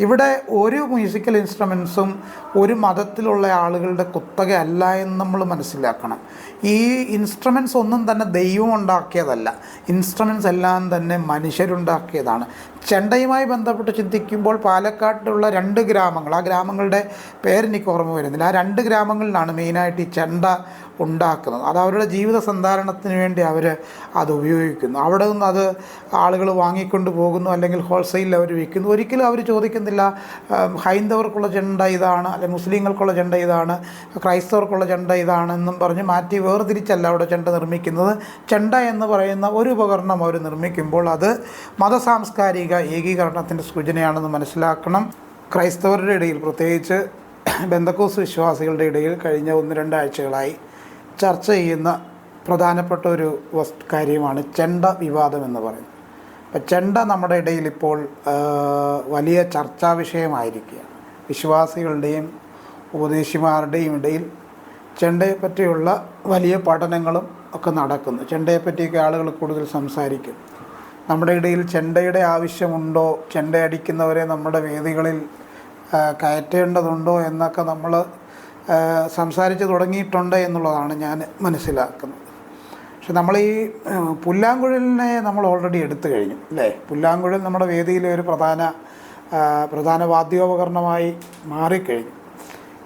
ഇവിടെ ഒരു മ്യൂസിക്കൽ ഇൻസ്ട്രുമെൻസും ഒരു മതത്തിലുള്ള ആളുകളുടെ കുത്തകയല്ല എന്ന് നമ്മൾ മനസ്സിലാക്കണം. ഈ ഇൻസ്ട്രുമെൻസ് ഒന്നും തന്നെ ദൈവം ഉണ്ടാക്കിയതല്ല, ഇൻസ്ട്രുമെൻസ് എല്ലാം തന്നെ മനുഷ്യരുണ്ടാക്കിയതാണ്. ചെണ്ടയുമായി ബന്ധപ്പെട്ട് ചിന്തിക്കുമ്പോൾ പാലക്കാട്ടിലുള്ള 2 ഗ്രാമങ്ങൾ, ആ ഗ്രാമങ്ങളുടെ പേരെനിക്ക് ഓർമ്മ വരുന്നില്ല, ആ 2 ഗ്രാമങ്ങളിലാണ് മെയിനായിട്ട് ഈ ചെണ്ട ഉണ്ടാക്കുന്നത്. അത് അവരുടെ ജീവിത സന്ധാരണത്തിന് വേണ്ടി അവർ അത് ഉപയോഗിക്കുന്നു. അവിടെ നിന്ന് അത് ആളുകൾ വാങ്ങിക്കൊണ്ട് പോകുന്നു, അല്ലെങ്കിൽ ഹോൾസെയിലിൽ അവർ വിൽക്കുന്നു. ഒരിക്കലും അവർ ചോദിക്കുന്നില്ല ഹൈന്ദവർക്കുള്ള ചെണ്ട ഇതാണ്, അല്ലെങ്കിൽ മുസ്ലിങ്ങൾക്കുള്ള ചെണ്ട ഇതാണ്, ക്രൈസ്തവർക്കുള്ള ചെണ്ട ഇതാണെന്നും പറഞ്ഞ് മാറ്റി വേർതിരിച്ചല്ല അവിടെ ചെണ്ട നിർമ്മിക്കുന്നത്. ചെണ്ട എന്ന് പറയുന്ന ഒരു ഉപകരണം അവർ നിർമ്മിക്കുമ്പോൾ അത് മതസാംസ്കാരിക ഏകീകരണത്തിൻ്റെ സൂചനയാണെന്ന് മനസ്സിലാക്കണം. ക്രൈസ്തവരുടെ ഇടയിൽ, പ്രത്യേകിച്ച് ബെന്തക്കോസ് വിശ്വാസികളുടെ ഇടയിൽ കഴിഞ്ഞ 1-2 ആഴ്ചകളായി ചർച്ച ചെയ്യുന്ന പ്രധാനപ്പെട്ട ഒരു കാര്യമാണ് ചെണ്ട വിവാദം എന്ന് പറയുന്നത്. അപ്പം ചെണ്ട നമ്മുടെ ഇടയിൽ ഇപ്പോൾ വലിയ ചർച്ചാ വിഷയമായിരിക്കുകയാണ്. വിശ്വാസികളുടെയും ഉപദേശിമാരുടെയും ഇടയിൽ ചെണ്ടയെപ്പറ്റിയുള്ള വലിയ പഠനങ്ങളും ഒക്കെ നടക്കുന്നു. ചെണ്ടയെപ്പറ്റിയൊക്കെ ആളുകൾ കൂടുതൽ സംസാരിക്കും. നമ്മുടെ ഇടയിൽ ചെണ്ടയുടെ ആവശ്യമുണ്ടോ, ചെണ്ടയടിക്കുന്നവരെ നമ്മുടെ വേദികളിൽ കയറ്റേണ്ടതുണ്ടോ എന്നൊക്കെ നമ്മൾ സംസാരിച്ച് തുടങ്ങിയിട്ടുണ്ട് എന്നുള്ളതാണ് ഞാൻ മനസ്സിലാക്കുന്നത്. പക്ഷെ നമ്മൾ ഈ പുല്ലാങ്കുഴലിനെ നമ്മൾ ഓൾറെഡി എടുത്തു കഴിഞ്ഞു അല്ലേ. പുല്ലാങ്കുഴൽ നമ്മുടെ വേദിയിലെ ഒരു പ്രധാന വാദ്യോപകരണമായി മാറിക്കഴിഞ്ഞു.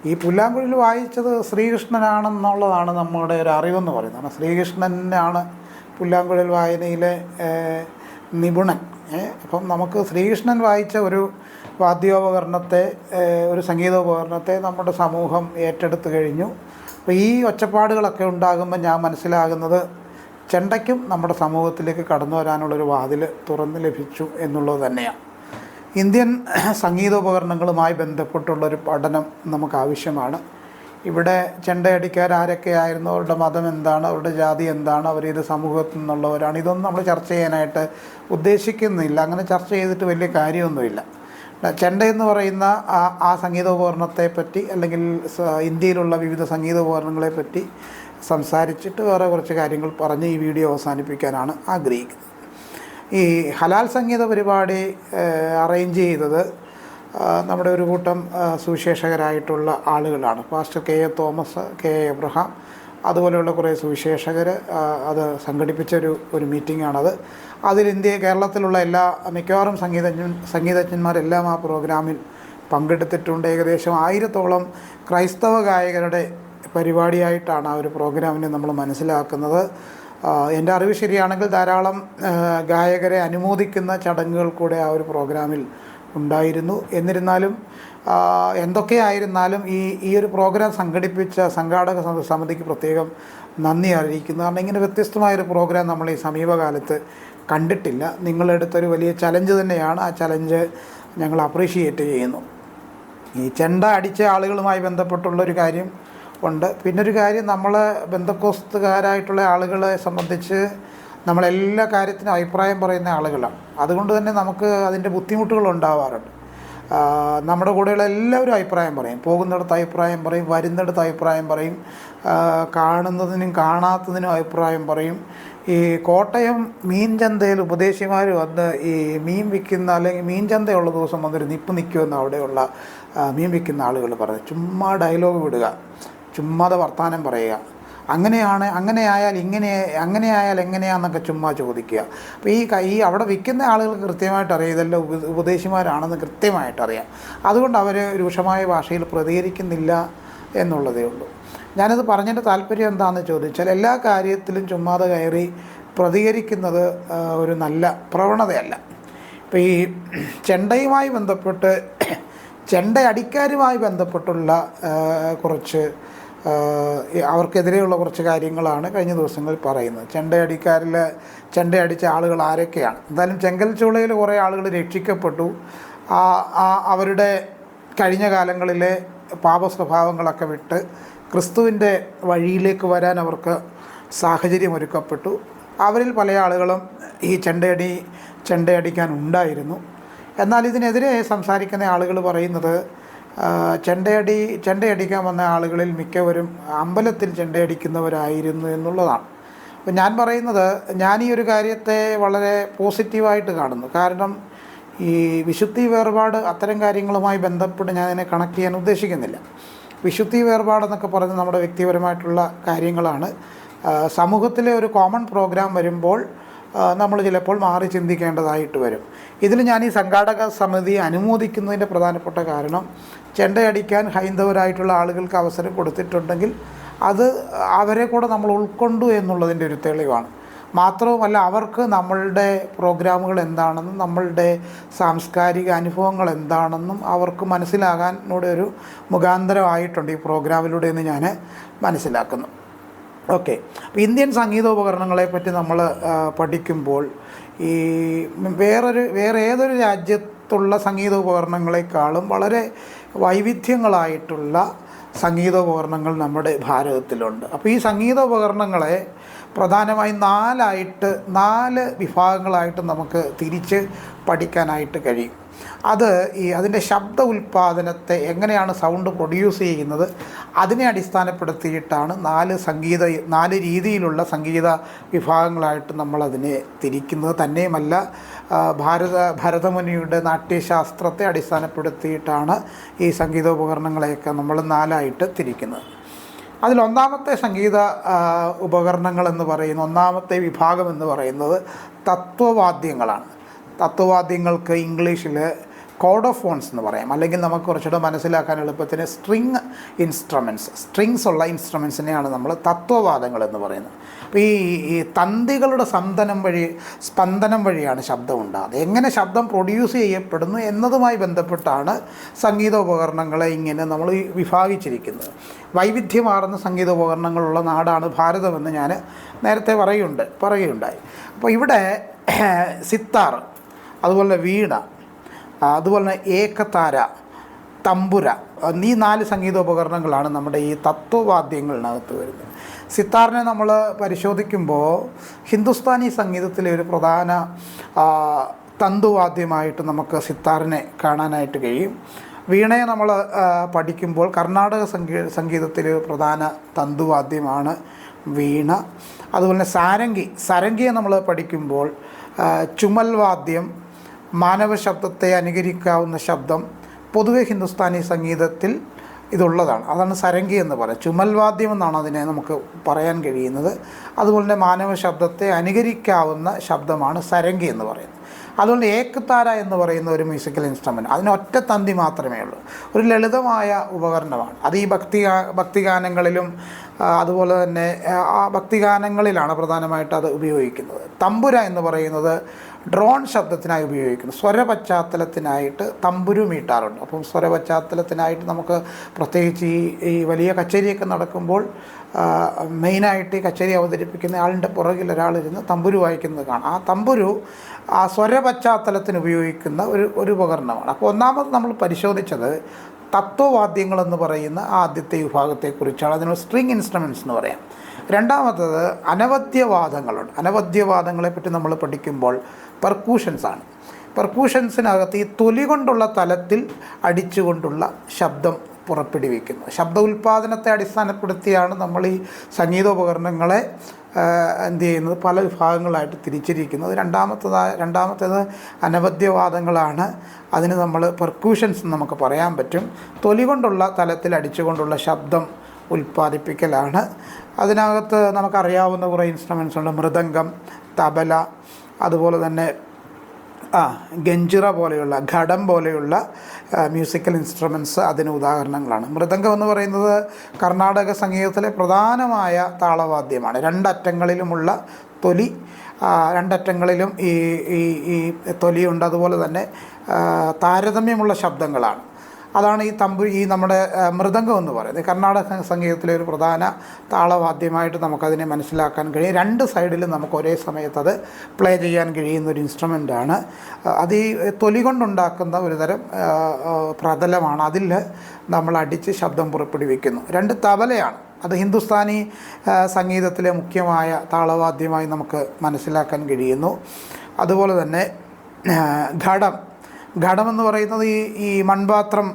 ഈ പുല്ലാങ്കുഴൽ വായിച്ചത് ശ്രീകൃഷ്ണനാണെന്നുള്ളതാണ് നമ്മുടെ ഒരു അറിവെന്ന് പറയുന്നത്. കാരണം ശ്രീകൃഷ്ണനാണ് പുല്ലാങ്കുഴൽ വായനയിലെ നിപുണൻ. അപ്പം നമുക്ക് ശ്രീകൃഷ്ണൻ വായിച്ച ഒരു വാദ്യോപകരണത്തെ, ഒരു സംഗീതോപകരണത്തെ നമ്മുടെ സമൂഹം ഏറ്റെടുത്ത് കഴിഞ്ഞു. അപ്പോൾ ഈ ഒച്ചപ്പാടുകളൊക്കെ ഉണ്ടാകുമ്പോൾ ഞാൻ മനസ്സിലാകുന്നത് ചെണ്ടയ്ക്കും നമ്മുടെ സമൂഹത്തിലേക്ക് കടന്നു വരാനുള്ളൊരു വാതിൽ തുറന്നു ലഭിച്ചു എന്നുള്ളത് തന്നെയാണ്. ഇന്ത്യൻ സംഗീതോപകരണങ്ങളുമായി ബന്ധപ്പെട്ടുള്ളൊരു പഠനം നമുക്ക് ആവശ്യമാണ്. ഇവിടെ ചെണ്ടയടിക്കാരാരൊക്കെയായിരുന്നു, അവരുടെ മതം എന്താണ്, അവരുടെ ജാതി എന്താണ്, അവരേത് സമൂഹത്തിൽ നിന്നുള്ളവരാണ്, ഇതൊന്നും നമ്മൾ ചർച്ച ചെയ്യാനായിട്ട് ഉദ്ദേശിക്കുന്നില്ല. അങ്ങനെ ചർച്ച ചെയ്തിട്ട് വലിയ കാര്യമൊന്നുമില്ല. ചെണ്ട എന്ന് പറയുന്ന ആ സംഗീതോപകരണത്തെ പറ്റി, അല്ലെങ്കിൽ ഇന്ത്യയിലുള്ള വിവിധ സംഗീതോപകരണങ്ങളെ പറ്റി സംസാരിച്ചിട്ട് വേറെ കുറച്ച് കാര്യങ്ങൾ പറഞ്ഞ് ഈ വീഡിയോ അവസാനിപ്പിക്കാനാണ് ആഗ്രഹിക്കുന്നത്. ഈ ഹലാൽ സംഗീത പരിപാടി അറേഞ്ച് ചെയ്തത് നമ്മുടെ ഒരു കൂട്ടം സുവിശേഷകരായിട്ടുള്ള ആളുകളാണ്. Pastor K A Thomas, K A Abraham, അതുപോലെയുള്ള കുറേ സുവിശേഷകർ അത് സംഘടിപ്പിച്ച ഒരു മീറ്റിംഗാണത്. അതിൽ കേരളത്തിലുള്ള മിക്കവാറും സംഗീതജ്ഞന്മാരെല്ലാം ആ പ്രോഗ്രാമിൽ പങ്കെടുത്തിട്ടുണ്ട്. ഏകദേശം 1000-ഓളം ക്രൈസ്തവ ഗായകരുടെ പരിപാടിയായിട്ടാണ് ആ ഒരു പ്രോഗ്രാമിനെ നമ്മൾ മനസ്സിലാക്കുന്നത്. എൻ്റെ അറിവ് ശരിയാണെങ്കിൽ ധാരാളം ഗായകരെ അനുമോദിക്കുന്ന ചടങ്ങുകൾ കൂടെ ആ ഒരു പ്രോഗ്രാമിൽ ഉണ്ടായിരുന്നു. എന്നിരുന്നാലും എന്തൊക്കെയായിരുന്നാലും ഈ ഒരു പ്രോഗ്രാം സംഘടിപ്പിച്ച സംഘാടക സമിതിക്ക് പ്രത്യേകം നന്ദി അറിയിക്കുന്നു. കാരണം ഇങ്ങനെ വ്യത്യസ്തമായൊരു പ്രോഗ്രാം നമ്മൾ ഈ സമീപകാലത്ത് കണ്ടിട്ടില്ല. നിങ്ങളെടുത്തൊരു വലിയ ചലഞ്ച് തന്നെയാണ്. ആ ചലഞ്ച് ഞങ്ങൾ അപ്രീഷിയേറ്റ് ചെയ്യുന്നു. ഈ ചെണ്ട അടിച്ച ആളുകളുമായി ബന്ധപ്പെട്ടുള്ളൊരു കാര്യം ഉണ്ട്. പിന്നൊരു കാര്യം, നമ്മൾ ബന്ധക്കോസ്തുകാരായിട്ടുള്ള ആളുകളെ സംബന്ധിച്ച് നമ്മളെല്ലാ കാര്യത്തിനും അഭിപ്രായം പറയുന്ന ആളുകളാണ്. അതുകൊണ്ട് തന്നെ നമുക്ക് അതിൻ്റെ ബുദ്ധിമുട്ടുകൾ ഉണ്ടാവാറുണ്ട്. നമ്മുടെ കൂടെയുള്ള എല്ലാവരും അഭിപ്രായം പറയും. പോകുന്നിടത്ത് അഭിപ്രായം പറയും, വരുന്നിടത്ത് അഭിപ്രായം പറയും, കാണുന്നതിനും കാണാത്തതിനും അഭിപ്രായം പറയും. ഈ കോട്ടയം മീൻ ചന്തയിൽ ഉപദേശിമാർ വന്ന് ഈ മീൻ വിൽക്കുന്ന, അല്ലെങ്കിൽ മീൻ ചന്തയുള്ള ദിവസം വന്നൊരു നിൽക്കുമെന്ന് അവിടെയുള്ള മീൻ വിൽക്കുന്ന ആളുകൾ പറയും. ചുമ്മാ ഡയലോഗ് വിടുക, ചുമ്മാതെ വർത്തമാനം പറയുക, അങ്ങനെയായാൽ എങ്ങനെയാണെന്നൊക്കെ ചുമ്മാ ചോദിക്കുക. അപ്പോൾ ഈ അവിടെ വിൽക്കുന്ന ആളുകൾക്ക് കൃത്യമായിട്ട് അറിയാം ഇതെല്ലാം ഉപദേശിമാരാണെന്ന് കൃത്യമായിട്ടറിയാം. അതുകൊണ്ട് അവർ രൂക്ഷമായ ഭാഷയിൽ പ്രതികരിക്കുന്നില്ല എന്നുള്ളതേ ഉള്ളൂ. ഞാനത് പറഞ്ഞതിൻ്റെ താല്പര്യം എന്താണെന്ന് ചോദിച്ചാൽ, എല്ലാ കാര്യത്തിലും ചുമ്മാതെ കയറി പ്രതികരിക്കുന്നത് ഒരു നല്ല പ്രവണതയല്ല. ഇപ്പോൾ ഈ ചെണ്ടയുമായി ബന്ധപ്പെട്ട്, ചെണ്ടയടിക്കാരുമായി ബന്ധപ്പെട്ടുള്ള കുറച്ച് അവർക്കെതിരെയുള്ള കുറച്ച് കാര്യങ്ങളാണ് കഴിഞ്ഞ ദിവസങ്ങളിൽ പറയുന്നത്. ചെണ്ടയടിച്ച ആളുകൾ ആരൊക്കെയാണ്? എന്തായാലും ചെങ്കൽച്ചൂളയിൽ കുറേ ആളുകൾ രക്ഷിക്കപ്പെട്ടു. അവരുടെ കഴിഞ്ഞ കാലങ്ങളിലെ പാപസ്വഭാവങ്ങളൊക്കെ വിട്ട് ക്രിസ്തുവിൻ്റെ വഴിയിലേക്ക് വരാൻ അവർക്ക് സാഹചര്യമൊരുക്കപ്പെട്ടു. അവരിൽ പല ആളുകളും ഈ ചെണ്ടയടിക്കാൻ ഉണ്ടായിരുന്നു. എന്നാൽ ഇതിനെതിരെ സംസാരിക്കുന്ന ആളുകൾ പറയുന്നത് ചെണ്ടയടിക്കാൻ വന്ന ആളുകളിൽ മിക്കവരും അമ്പലത്തിൽ ചെണ്ടയടിക്കുന്നവരായിരുന്നു എന്നുള്ളതാണ്. അപ്പോൾ ഞാൻ പറയുന്നത്, ഞാൻ ഈ ഒരു കാര്യത്തെ വളരെ പോസിറ്റീവായിട്ട് കാണുന്നു. കാരണം ഈ വിശുദ്ധി വേർപാട് അത്തരം കാര്യങ്ങളുമായി ബന്ധപ്പെട്ട് ഞാൻ അതിനെ കണക്ട് ചെയ്യാൻ ഉദ്ദേശിക്കുന്നില്ല. വിശുദ്ധി വേർപാടെന്നൊക്കെ പറഞ്ഞ് നമ്മുടെ വ്യക്തിപരമായിട്ടുള്ള കാര്യങ്ങളാണ്. സമൂഹത്തിലെ ഒരു കോമൺ പ്രോഗ്രാം വരുമ്പോൾ നമ്മൾ ചിലപ്പോൾ മാറി ചിന്തിക്കേണ്ടതായിട്ട് വരും. ഇതിൽ ഞാൻ ഈ സംഘാടക സമിതിയെ അനുമോദിക്കുന്നതിൻ്റെ പ്രധാനപ്പെട്ട കാരണം, ചെണ്ടയടിക്കാൻ ഹൈന്ദവരായിട്ടുള്ള ആളുകൾക്ക് അവസരം കൊടുത്തിട്ടുണ്ടെങ്കിൽ അത് അവരെ കൂടെ നമ്മൾ ഉൾക്കൊണ്ടു എന്നുള്ളതിൻ്റെ ഒരു തെളിവാണ്. മാത്രവുമല്ല, അവർക്ക് നമ്മളുടെ പ്രോഗ്രാമുകൾ എന്താണെന്നും നമ്മളുടെ സാംസ്കാരിക അനുഭവങ്ങൾ എന്താണെന്നും അവർക്ക് മനസ്സിലാകാനൂടെ ഒരു മുഖാന്തരമായിട്ടുണ്ട് ഈ പ്രോഗ്രാമിലൂടെ എന്ന് ഞാൻ മനസ്സിലാക്കുന്നു. ഓക്കെ, അപ്പോൾ ഇന്ത്യൻ സംഗീതോപകരണങ്ങളെപ്പറ്റി നമ്മൾ പഠിക്കുമ്പോൾ ഈ വേറെ ഏതൊരു രാജ്യത്തുള്ള സംഗീതോപകരണങ്ങളെക്കാളും വളരെ വൈവിധ്യങ്ങളായിട്ടുള്ള സംഗീതോപകരണങ്ങൾ നമ്മുടെ ഭാരതത്തിലുണ്ട്. അപ്പോൾ ഈ സംഗീതോപകരണങ്ങളെ പ്രധാനമായും നാല് വിഭാഗങ്ങളായിട്ട് നമുക്ക് തിരിച്ച് പഠിക്കാനായിട്ട് കഴിയും. അതിൻ്റെ ശബ്ദ ഉൽപ്പാദനത്തെ, എങ്ങനെയാണ് സൗണ്ട് പ്രൊഡ്യൂസ് ചെയ്യുന്നത്, അതിനെ അടിസ്ഥാനപ്പെടുത്തിയിട്ടാണ് നാല് രീതിയിലുള്ള സംഗീത വിഭാഗങ്ങളായിട്ട് നമ്മളതിനെ തിരിക്കുന്നത്. തന്നെയുമല്ല, ഭരതമുനിയുടെ നാട്യശാസ്ത്രത്തെ അടിസ്ഥാനപ്പെടുത്തിയിട്ടാണ് ഈ സംഗീതോപകരണങ്ങളെയൊക്കെ നമ്മൾ നാലായിട്ട് തിരിക്കുന്നത്. അതിലൊന്നാമത്തെ സംഗീത ഉപകരണങ്ങളെന്ന് പറയുന്ന ഒന്നാമത്തെ വിഭാഗം എന്ന് പറയുന്നത് തത്വവാദ്യങ്ങളാണ്. തത്വവാദ്യങ്ങൾക്ക് ഇംഗ്ലീഷിൽ കോഡോഫോൺസ് എന്ന് പറയാം, അല്ലെങ്കിൽ നമുക്ക് കുറച്ചുകൂടെ മനസ്സിലാക്കാൻ എളുപ്പത്തിന് സ്ട്രിങ് ഇൻസ്ട്രുമെൻറ്റ്സ്, സ്ട്രിങ്സ് ഉള്ള ഇൻസ്ട്രുമെൻസിനെയാണ് നമ്മൾ തത്വവാദങ്ങൾ എന്ന് പറയുന്നത്. അപ്പോൾ ഈ തന്തികളുടെ സ്പന്ദനം വഴിയാണ് ശബ്ദം ഉണ്ടാകുന്നത്. എങ്ങനെ ശബ്ദം പ്രൊഡ്യൂസ് ചെയ്യപ്പെടുന്നു എന്നതുമായി ബന്ധപ്പെട്ടാണ് സംഗീതോപകരണങ്ങളെ ഇങ്ങനെ നമ്മൾ വിഭാഗിച്ചിരിക്കുന്നത്. വൈവിധ്യമാർന്ന സംഗീതോപകരണങ്ങളുള്ള നാടാണ് ഭാരതമെന്ന് ഞാൻ നേരത്തെ പറയുകയുണ്ടായി. അപ്പോൾ ഇവിടെ സിത്താർ, അതുപോലെ വീണ, അതുപോലെ തന്നെ ഏകതാര, തമ്പുര, ഈ 4 സംഗീതോപകരണങ്ങളാണ് നമ്മുടെ ഈ തത്വവാദ്യങ്ങളിനകത്ത് വരുന്നത്. സിത്താറിനെ നമ്മൾ പരിശോധിക്കുമ്പോൾ ഹിന്ദുസ്ഥാനി സംഗീതത്തിലെ ഒരു പ്രധാന തന്തുവാദ്യമായിട്ട് നമുക്ക് സിത്താറിനെ കാണാനായിട്ട് കഴിയും. വീണയെ നമ്മൾ പഠിക്കുമ്പോൾ കർണാടക സംഗീതത്തിലെ ഒരു പ്രധാന തന്തുവാദ്യമാണ് വീണ. അതുപോലെ സാരംഗിയെ നമ്മൾ പഠിക്കുമ്പോൾ ചുമൽ വാദ്യം, മാനവ ശബ്ദത്തെ അനുകരിക്കാവുന്ന ശബ്ദം പൊതുവെ ഹിന്ദുസ്ഥാനി സംഗീതത്തിൽ ഇതുള്ളതാണ്. അതാണ് സരംഗി എന്ന് പറയുന്നത്. ചുമൽ വാദ്യം എന്നാണ് അതിനെ നമുക്ക് പറയാൻ കഴിയുന്നത്. അതുപോലെ തന്നെ മാനവ ശബ്ദത്തെ അനുകരിക്കാവുന്ന ശബ്ദമാണ് സരംഗി എന്ന് പറയുന്നത്. അതുകൊണ്ട് ഏകതാര എന്ന് പറയുന്ന ഒരു മ്യൂസിക്കൽ ഇൻസ്ട്രുമെൻറ്റ്, അതിന് ഒറ്റ തന്തി മാത്രമേ ഉള്ളൂ. ഒരു ലളിതമായ ഉപകരണമാണ്. അത് ഈ ഭക്തിഗാനങ്ങളിലും അതുപോലെ തന്നെ ഭക്തിഗാനങ്ങളിലാണ് പ്രധാനമായിട്ട് അത് ഉപയോഗിക്കുന്നത്. തമ്പുര എന്ന് പറയുന്നത് ഡ്രോൺ ശബ്ദത്തിനായി ഉപയോഗിക്കുന്നു. സ്വരപശ്ചാത്തലത്തിനായിട്ട് തമ്പുരു മീട്ടാറുണ്ട്. അപ്പം സ്വരപശ്ചാത്തലത്തിനായിട്ട് നമുക്ക് പ്രത്യേകിച്ച് ഈ വലിയ കച്ചേരിയൊക്കെ നടക്കുമ്പോൾ മെയിനായിട്ട് ഈ കച്ചേരി അവതരിപ്പിക്കുന്ന ആളിൻ്റെ പുറകിൽ ഒരാളിരുന്ന് തമ്പുരു വായിക്കുന്നത് കാണാം. ആ തമ്പുരു ആ സ്വരപശ്ചാത്തലത്തിന് ഉപയോഗിക്കുന്ന ഒരു ഉപകരണമാണ്. അപ്പോൾ ഒന്നാമത് നമ്മൾ പരിശോധിച്ചത് തത്വവാദ്യങ്ങളെന്ന് പറയുന്ന ആദ്യത്തെ വിഭാഗത്തെക്കുറിച്ചാണ്. അതിന് സ്ട്രിങ് ഇൻസ്ട്രുമെൻറ്റ്സ് എന്ന് പറയാം. രണ്ടാമത്തത് അനവദ്യവാദങ്ങളുണ്ട്. അനവദ്യവാദങ്ങളെപ്പറ്റി നമ്മൾ പഠിക്കുമ്പോൾ പെർക്കൂഷൻസാണ്. പെർക്കൂഷൻസിനകത്ത് ഈ തൊലി കൊണ്ടുള്ള തലത്തിൽ അടിച്ചുകൊണ്ടുള്ള ശബ്ദം പുറപ്പെടുവിക്കുന്നു. ശബ്ദ ഉൽപ്പാദനത്തെ അടിസ്ഥാനപ്പെടുത്തിയാണ് നമ്മൾ ഈ സംഗീതോപകരണങ്ങളെ എന്ത് ചെയ്യുന്നത്, പല വിഭാഗങ്ങളായിട്ട് തിരിച്ചിരിക്കുന്നത്. രണ്ടാമത്തേത് അനവദ്യവാദങ്ങളാണ്. അതിന് നമ്മൾ പെർക്യൂഷൻസ് നമുക്ക് പറയാൻ പറ്റും. തൊലി കൊണ്ടുള്ള തലത്തിൽ അടിച്ചുകൊണ്ടുള്ള ശബ്ദം ഉൽപ്പാദിപ്പിക്കലാണ്. അതിനകത്ത് നമുക്കറിയാവുന്ന കുറേ ഇൻസ്ട്രുമെൻറ്റ്സ് ഉണ്ട്. മൃദംഗം, തബല, അതുപോലെ തന്നെ ഗഞ്ചിറ പോലെയുള്ള, ഘടം പോലെയുള്ള മ്യൂസിക്കൽ ഇൻസ്ട്രുമെൻറ്റ്സ് അതിന് ഉദാഹരണങ്ങളാണ്. മൃദംഗം എന്ന് പറയുന്നത് കർണാടക സംഗീതത്തിലെ പ്രധാനമായ താളവാദ്യമാണ്. രണ്ടറ്റങ്ങളിലുമുള്ള തൊലി, രണ്ടറ്റങ്ങളിലും ഈ തൊലിയുണ്ട്. അതുപോലെ തന്നെ താരതമ്യമുള്ള ശബ്ദങ്ങളാണ്. അതാണ് ഈ നമ്മുടെ മൃദംഗം എന്ന് പറയുന്നത്. കർണാടക സംഗീതത്തിലെ ഒരു പ്രധാന താളവാദ്യമായിട്ട് നമുക്കതിനെ മനസ്സിലാക്കാൻ കഴിയും. രണ്ട് സൈഡിലും നമുക്ക് ഒരേ സമയത്ത് അത് പ്ലേ ചെയ്യാൻ കഴിയുന്ന ഒരു ഇൻസ്ട്രുമെൻ്റാണ്. അത് ഈ തൊലി കൊണ്ടുണ്ടാക്കുന്ന ഒരു തരം പ്രതലമാണ്. അതിൽ നമ്മൾ അടിച്ച് ശബ്ദം പുറപ്പെടുവിക്കുന്നു. രണ്ട് തബലയാണ്. അത് ഹിന്ദുസ്ഥാനി സംഗീതത്തിലെ മുഖ്യമായ താളവാദ്യമായി നമുക്ക് മനസ്സിലാക്കാൻ കഴിയുന്നു. അതുപോലെ തന്നെ ഘടമെന്ന് പറയുന്നത് ഈ മൺപാത്രം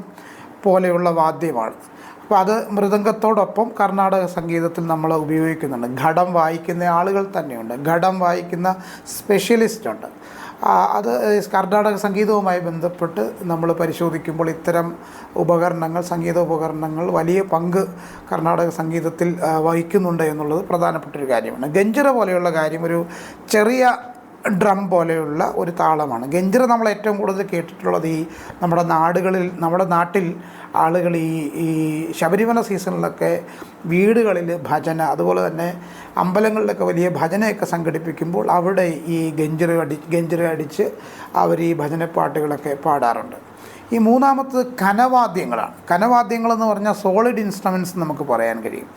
പോലെയുള്ള വാദ്യമാണ്. അപ്പോൾ അത് മൃദംഗത്തോടൊപ്പം കർണാടക സംഗീതത്തിൽ നമ്മൾ ഉപയോഗിക്കുന്നുണ്ട്. ഘടം വായിക്കുന്ന ആളുകൾ തന്നെയുണ്ട്. ഘടം വായിക്കുന്ന സ്പെഷ്യലിസ്റ്റ് ഉണ്ട്. അത് കർണാടക സംഗീതവുമായി ബന്ധപ്പെട്ട് നമ്മൾ പരിശോധിക്കുമ്പോൾ ഇത്തരം ഉപകരണങ്ങൾ, സംഗീത ഉപകരണങ്ങൾ വലിയ പങ്ക് കർണാടക സംഗീതത്തിൽ വഹിക്കുന്നുണ്ട് എന്നുള്ളത് പ്രധാനപ്പെട്ടൊരു കാര്യമാണ്. ഗഞ്ചിറ പോലെയുള്ള കാര്യം ഒരു ചെറിയ ഡ്രം പോലെയുള്ള ഒരു താളമാണ്. ഗഞ്ചിറ നമ്മൾ ഏറ്റവും കൂടുതൽ കേട്ടിട്ടുള്ളത് ഈ നമ്മുടെ നാട്ടിൽ ആളുകൾ ഈ ശബരിമല സീസണിലൊക്കെ വീടുകളിൽ ഭജന, അതുപോലെ തന്നെ അമ്പലങ്ങളിലൊക്കെ വലിയ ഭജനയൊക്കെ സംഘടിപ്പിക്കുമ്പോൾ അവിടെ ഈ ഗഞ്ചിറ അടിച്ച് അവർ ഈ ഭജനപ്പാട്ടുകളൊക്കെ പാടാറുണ്ട്. ഈ മൂന്നാമത്തത് കനവാദ്യങ്ങളാണ്. കനവാദ്യങ്ങളെന്ന് പറഞ്ഞാൽ സോളിഡ് ഇൻസ്ട്രുമെൻറ്റ്സ് നമുക്ക് പറയാൻ കഴിയും.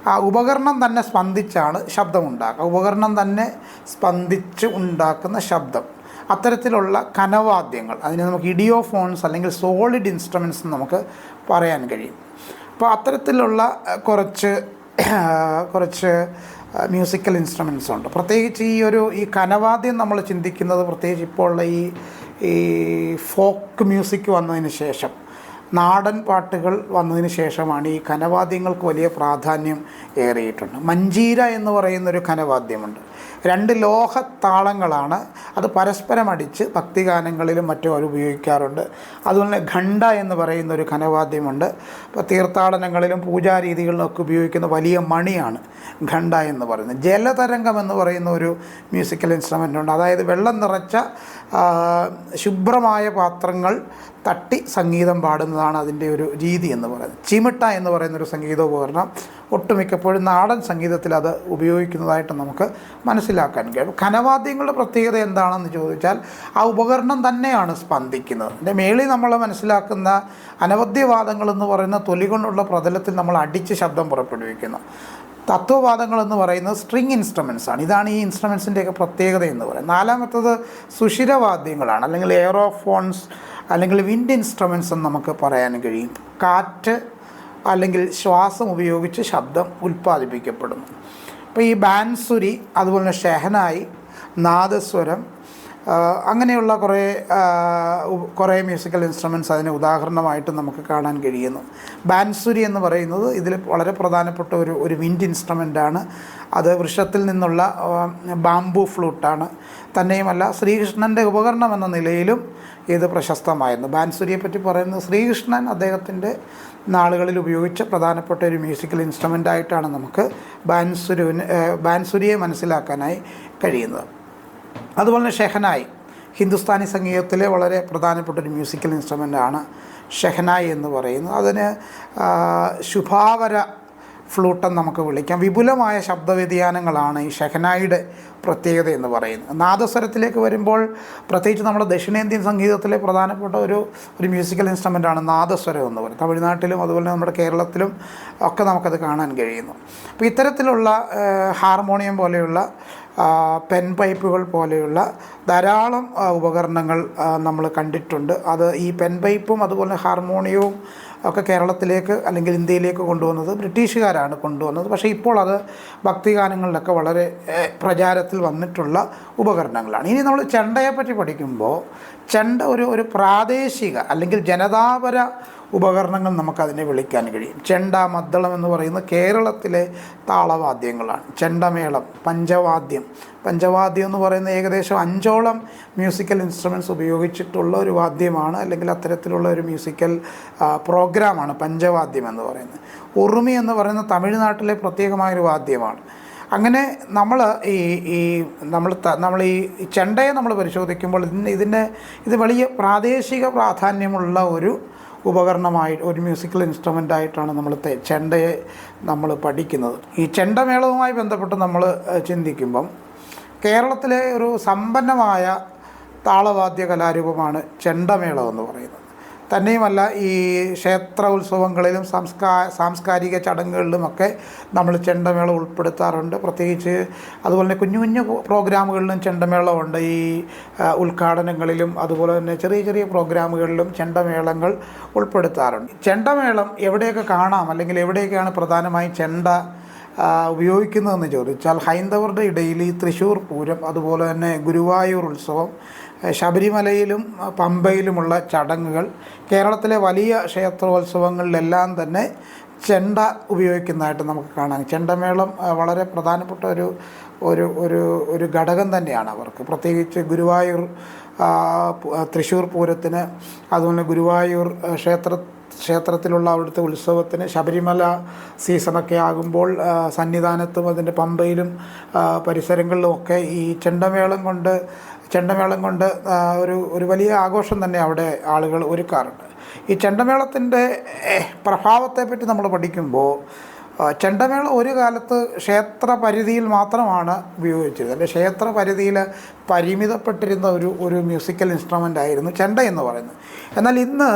ആ ഉപകരണം തന്നെ സ്പന്ദിച്ചാണ് ശബ്ദമുണ്ടാക്കുക. ഉപകരണം തന്നെ സ്പന്ദിച്ച് ഉണ്ടാക്കുന്ന ശബ്ദം, അത്തരത്തിലുള്ള കനവാദ്യങ്ങൾ, അതിനെ നമുക്ക് ഇഡിയോഫോൺസ് അല്ലെങ്കിൽ സോളിഡ് ഇൻസ്ട്രുമെൻറ്റ്സ് എന്ന് നമുക്ക് പറയാൻ കഴിയും. അപ്പോൾ അത്തരത്തിലുള്ള കുറച്ച് മ്യൂസിക്കൽ ഇൻസ്ട്രുമെൻറ്റ്സ് ഉണ്ട്. പ്രത്യേകിച്ച് ഈ കനവാദ്യം നമ്മൾ ചിന്തിക്കുന്നത് പ്രത്യേകിച്ച് ഇപ്പോൾ ഉള്ള ഈ ഫോക്ക് മ്യൂസിക് വന്നതിന് ശേഷം, നാടൻ പാട്ടുകൾ വന്നതിന് ശേഷമാണ് ഈ കനവാദ്യങ്ങൾക്ക് വലിയ പ്രാധാന്യം ഏറിയിട്ടുണ്ട്. മഞ്ചീര എന്ന് പറയുന്നൊരു കനവാദ്യമുണ്ട്. 2 ലോഹത്താളങ്ങളാണ്. അത് പരസ്പരം അടിച്ച് ഭക്തിഗാനങ്ങളിലും മറ്റും അവർ ഉപയോഗിക്കാറുണ്ട്. അതുപോലെ തന്നെ ഘണ്ട എന്ന് പറയുന്നൊരു കനവാദ്യമുണ്ട്. ഇപ്പോൾ തീർത്ഥാടനങ്ങളിലും പൂജാരീതികളിലൊക്കെ ഉപയോഗിക്കുന്ന വലിയ മണിയാണ് ഘണ്ട എന്ന് പറയുന്നത്. ജലതരംഗം എന്ന് പറയുന്ന ഒരു മ്യൂസിക്കൽ ഇൻസ്ട്രുമെൻ്റ് ഉണ്ട്. അതായത് വെള്ളം നിറച്ച ശുഭ്രമായ പാത്രങ്ങൾ തട്ടി സംഗീതം പാടുന്നതാണ് അതിൻ്റെ ഒരു രീതി എന്ന് പറയുന്നത്. ചിമിട്ട എന്ന് പറയുന്നൊരു സംഗീതോപകരണം ഒട്ടുമിക്കപ്പോഴും നാടൻ സംഗീതത്തിൽ അത് ഉപയോഗിക്കുന്നതായിട്ട് നമുക്ക് മനസ്സിലാക്കാൻ കഴിയും. കനവാദ്യങ്ങളുടെ പ്രത്യേകത എന്താണെന്ന് ചോദിച്ചാൽ ആ ഉപകരണം തന്നെയാണ് സ്പന്ദിക്കുന്നത്. അതിൻ്റെ മേളിൽ നമ്മൾ മനസ്സിലാക്കുന്ന അനവദ്യവാദങ്ങളെന്ന് പറയുന്ന തൊലി കൊണ്ടുള്ള പ്രതലത്തിൽ നമ്മൾ അടിച്ച് ശബ്ദം പുറപ്പെടുവിക്കുന്നു. തത്വവാദങ്ങളെന്ന് പറയുന്നത് സ്ട്രിങ് ഇൻസ്ട്രുമെൻറ്റ്സ് ആണ്. ഇതാണ് ഈ ഇൻസ്ട്രുമെൻസിൻ്റെയൊക്കെ പ്രത്യേകത എന്ന് പറയുന്നത്. നാലാമത്തത് സുഷിരവാദ്യങ്ങളാണ്, അല്ലെങ്കിൽ എയറോഫോൺസ് അല്ലെങ്കിൽ വിൻഡ് ഇൻസ്ട്രുമെൻറ്റ്സ് എന്ന് നമുക്ക് പറയാൻ കഴിയും. കാറ്റ് അല്ലെങ്കിൽ ശ്വാസം ഉപയോഗിച്ച് ശബ്ദം ഉൽപ്പാദിപ്പിക്കപ്പെടുന്നു. അപ്പോൾ ഈ ബാൻസുരി, അതുപോലെ തന്നെ ഷെഹനായി, നാദസ്വരം, അങ്ങനെയുള്ള കുറേ മ്യൂസിക്കൽ ഇൻസ്ട്രുമെൻറ്റ്സ് അതിന് ഉദാഹരണമായിട്ട് നമുക്ക് കാണാൻ കഴിയുന്നു. ബാൻസുരി എന്ന് പറയുന്നത് ഇതിൽ വളരെ പ്രധാനപ്പെട്ട ഒരു വിൻഡ് ഇൻസ്ട്രുമെൻ്റാണ്. അത് വൃക്ഷത്തിൽ നിന്നുള്ള ബാംബു ഫ്ലൂട്ടാണ്. തന്നെയുമല്ല ശ്രീകൃഷ്ണൻ്റെ ഉപകരണം എന്ന നിലയിലും ഇത് പ്രശസ്തമായിരുന്നു. ബാൻസുരിയെ പറ്റി പറയുന്നത് ശ്രീകൃഷ്ണൻ അദ്ദേഹത്തിൻ്റെ നാളുകളിൽ ഉപയോഗിച്ച പ്രധാനപ്പെട്ട ഒരു മ്യൂസിക്കൽ ഇൻസ്ട്രുമെൻ്റായിട്ടാണ് നമുക്ക് ബാൻസുരിയെ മനസ്സിലാക്കാനായി കഴിയുന്നത്. അതുപോലെ തന്നെ ഷെഹനായി, ഹിന്ദുസ്ഥാനി സംഗീതത്തിലെ വളരെ പ്രധാനപ്പെട്ട ഒരു മ്യൂസിക്കൽ ഇൻസ്ട്രുമെൻ്റാണ് ഷെഹനായി എന്ന് പറയുന്നത്. അതിന് ശുഭാവര ഫ്ലൂട്ടെന്ന് നമുക്ക് വിളിക്കാം. വിപുലമായ ശബ്ദവ്യതിയാനങ്ങളാണ് ഈ ഷെഹനായിയുടെ പ്രത്യേകത എന്ന് പറയുന്നത്. നാദസ്വരത്തിലേക്ക് വരുമ്പോൾ പ്രത്യേകിച്ച് നമ്മുടെ ദക്ഷിണേന്ത്യൻ സംഗീതത്തിലെ പ്രധാനപ്പെട്ട ഒരു മ്യൂസിക്കൽ ഇൻസ്ട്രുമെൻ്റാണ് നാദസ്വരം എന്ന് പറയുന്നത്. തമിഴ്നാട്ടിലും അതുപോലെ നമ്മുടെ കേരളത്തിലും ഒക്കെ നമുക്കത് കാണാൻ കഴിയുന്നു. അപ്പോൾ ഇത്തരത്തിലുള്ള ഹാർമോണിയം പോലെയുള്ള പെൻ പൈപ്പുകൾ പോലെയുള്ള ധാരാളം ഉപകരണങ്ങൾ നമ്മൾ കണ്ടിട്ടുണ്ട്. അത് ഈ പെൻ പൈപ്പും അതുപോലെ ഹാർമോണിയവും ഒക്കെ കേരളത്തിലേക്ക് അല്ലെങ്കിൽ ഇന്ത്യയിലേക്ക് കൊണ്ടുവന്നത് ബ്രിട്ടീഷുകാരാണ് കൊണ്ടുവന്നത്. പക്ഷേ ഇപ്പോൾ അത് ഭക്തിഗാനങ്ങളിലൊക്കെ വളരെ പ്രചാരത്തിൽ വന്നിട്ടുള്ള ഉപകരണങ്ങളാണ്. ഇനി നമ്മൾ ചെണ്ടയെപ്പറ്റി പഠിക്കുമ്പോൾ ചെണ്ട ഒരു പ്രാദേശിക അല്ലെങ്കിൽ ജനതാപര ഉപകരണങ്ങൾ നമുക്കതിനെ വിളിക്കാൻ കഴിയും. ചെണ്ട, മദ്ദളം എന്ന് പറയുന്നത് കേരളത്തിലെ താളവാദ്യങ്ങളാണ്. ചെണ്ടമേളം, പഞ്ചവാദ്യം എന്ന് പറയുന്നത് ഏകദേശം 5ഓളം മ്യൂസിക്കൽ ഇൻസ്ട്രുമെൻറ്റ്സ് ഉപയോഗിച്ചിട്ടുള്ള ഒരു വാദ്യമാണ്, അല്ലെങ്കിൽ അത്തരത്തിലുള്ള ഒരു മ്യൂസിക്കൽ പ്രോഗ്രാമാണ് പഞ്ചവാദ്യം എന്ന് പറയുന്നത്. ഉറുമി എന്ന് പറയുന്നത് തമിഴ്നാട്ടിലെ പ്രത്യേകമായൊരു വാദ്യമാണ്. അങ്ങനെ നമ്മൾ ഈ ചെണ്ടയെ നമ്മൾ പരിശോധിക്കുമ്പോൾ ഇത് വലിയ പ്രാദേശിക പ്രാധാന്യമുള്ള ഒരു ഒരു മ്യൂസിക്കൽ ഇൻസ്ട്രുമെൻ്റായിട്ടാണ് ചെണ്ടയെ നമ്മൾ പഠിക്കുന്നത്. ഈ ചെണ്ടമേളവുമായി ബന്ധപ്പെട്ട് നമ്മൾ ചിന്തിക്കുമ്പം കേരളത്തിലെ ഒരു സമ്പന്നമായ താളവാദ്യ കലാരൂപമാണ് ചെണ്ടമേളം എന്ന് പറയുന്നത്. തന്നെയുമല്ല ഈ ക്ഷേത്ര ഉത്സവങ്ങളിലും സാംസ്കാരിക ചടങ്ങുകളിലുമൊക്കെ നമ്മൾ ചെണ്ടമേളം ഉൾപ്പെടുത്താറുണ്ട്. പ്രത്യേകിച്ച് അതുപോലെ തന്നെ കുഞ്ഞു പ്രോഗ്രാമുകളിലും ചെണ്ടമേളമുണ്ട്. ഈ ഉദ്ഘാടനങ്ങളിലും അതുപോലെ തന്നെ ചെറിയ പ്രോഗ്രാമുകളിലും ചെണ്ടമേളങ്ങൾ ഉൾപ്പെടുത്താറുണ്ട്. ചെണ്ടമേളം എവിടെയൊക്കെ കാണാം, അല്ലെങ്കിൽ എവിടെയൊക്കെയാണ് പ്രധാനമായും ചെണ്ട ഉപയോഗിക്കുന്നതെന്ന് ചോദിച്ചാൽ ഹൈന്ദവരുടെ ഇടയിൽ ഈ തൃശ്ശൂർ പൂരം, അതുപോലെ തന്നെ ഗുരുവായൂർ ഉത്സവം, ശബരിമലയിലും പമ്പയിലുമുള്ള ചടങ്ങുകൾ, കേരളത്തിലെ വലിയ ക്ഷേത്രോത്സവങ്ങളിലെല്ലാം തന്നെ ചെണ്ട ഉപയോഗിക്കുന്നതായിട്ട് നമുക്ക് കാണാം. ചെണ്ടമേളം വളരെ പ്രധാനപ്പെട്ട ഒരു ഒരു ഒരു ഒരു ഘടകം തന്നെയാണ് അവർക്ക്. പ്രത്യേകിച്ച് ഗുരുവായൂർ തൃശ്ശൂർ പൂരത്തിന്, അതുപോലെ ഗുരുവായൂർ ക്ഷേത്രത്തിലുള്ള അവിടുത്തെ ഉത്സവത്തിന്, ശബരിമല സീസണൊക്കെ ആകുമ്പോൾ സന്നിധാനത്തും അതിൻ്റെ പമ്പയിലും പരിസരങ്ങളിലുമൊക്കെ ഈ ചെണ്ടമേളം കൊണ്ട് ഒരു വലിയ ആഘോഷം തന്നെ അവിടെ ആളുകൾ ഒരുക്കാറുണ്ട്. ഈ ചെണ്ടമേളത്തിൻ്റെ പ്രഭാവത്തെപ്പറ്റി നമ്മൾ പഠിക്കുമ്പോൾ ചെണ്ടമേളം ഒരു കാലത്ത് ക്ഷേത്ര പരിധിയിൽ മാത്രമാണ് ഉപയോഗിച്ചിരുന്നത്. അല്ലെങ്കിൽ ക്ഷേത്ര പരിധിയിൽ പരിമിതപ്പെട്ടിരുന്ന ഒരു മ്യൂസിക്കൽ ഇൻസ്ട്രുമെൻ്റ് ആയിരുന്നു ചെണ്ട എന്ന് പറയുന്നത്. എന്നാൽ ഇന്ന്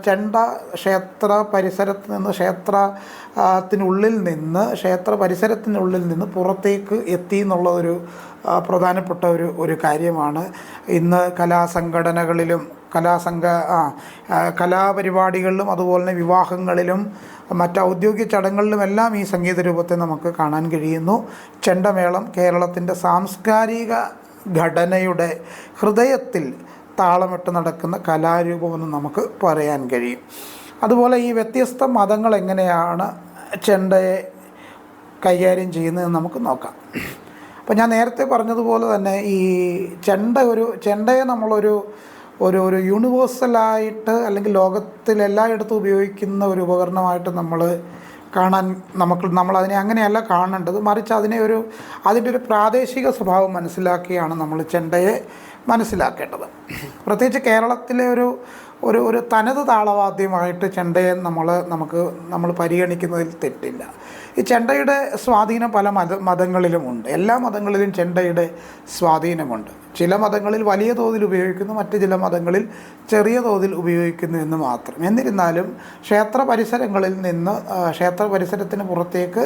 ചെണ്ട ക്ഷേത്ര പരിസരത്തിനുള്ളിൽ നിന്ന് പുറത്തേക്ക് എത്തി എന്നുള്ള ഒരു പ്രധാനപ്പെട്ട ഒരു കാര്യമാണ്. ഇന്ന് കലാസംഘടനകളിലും കലാപരിപാടികളിലും അതുപോലെ തന്നെ വിവാഹങ്ങളിലും മറ്റ് ഔദ്യോഗിക ചടങ്ങുകളിലുമെല്ലാം ഈ സംഗീത രൂപത്തെ നമുക്ക് കാണാൻ കഴിയുന്നു. ചെണ്ടമേളം കേരളത്തിൻ്റെ സാംസ്കാരിക ഘടനയുടെ ഹൃദയത്തിൽ താളമിട്ട് നടക്കുന്ന കലാരൂപമെന്ന് നമുക്ക് പറയാൻ കഴിയും. അതുപോലെ ഈ വ്യത്യസ്ത മതങ്ങൾ എങ്ങനെയാണ് ചെണ്ടയെ കൈകാര്യം ചെയ്യുന്നതെന്ന് നമുക്ക് നോക്കാം. അപ്പോൾ ഞാൻ നേരത്തെ പറഞ്ഞതുപോലെ തന്നെ ഈ ചെണ്ടയെ നമ്മളൊരു യൂണിവേഴ്സലായിട്ട്, അല്ലെങ്കിൽ ലോകത്തിലെല്ലായിടത്തും ഉപയോഗിക്കുന്ന ഒരു ഉപകരണമായിട്ട് നമ്മളതിനെ അങ്ങനെയല്ല കാണേണ്ടത്. മറിച്ച് അതിൻ്റെ ഒരു പ്രാദേശിക സ്വഭാവം മനസ്സിലാക്കിയാണ് നമ്മൾ ചെണ്ടയെ മനസ്സിലാക്കേണ്ടത്. പ്രത്യേകിച്ച് കേരളത്തിലെ ഒരു തനത് താളവാദ്യമായിട്ട് ചെണ്ടയെ നമ്മൾ പരിഗണിക്കുന്നതിൽ തെറ്റില്ല. ഈ ചെണ്ടയുടെ സ്വാധീനം പല മതങ്ങളിലുമുണ്ട്. എല്ലാ മതങ്ങളിലും ചെണ്ടയുടെ സ്വാധീനമുണ്ട്. ചില മതങ്ങളിൽ വലിയ തോതിൽ ഉപയോഗിക്കുന്നു, മറ്റ് ചില മതങ്ങളിൽ ചെറിയ തോതിൽ ഉപയോഗിക്കുന്നു എന്ന് മാത്രം. എന്നിരുന്നാലും ക്ഷേത്ര പരിസരത്തിന് പുറത്തേക്ക്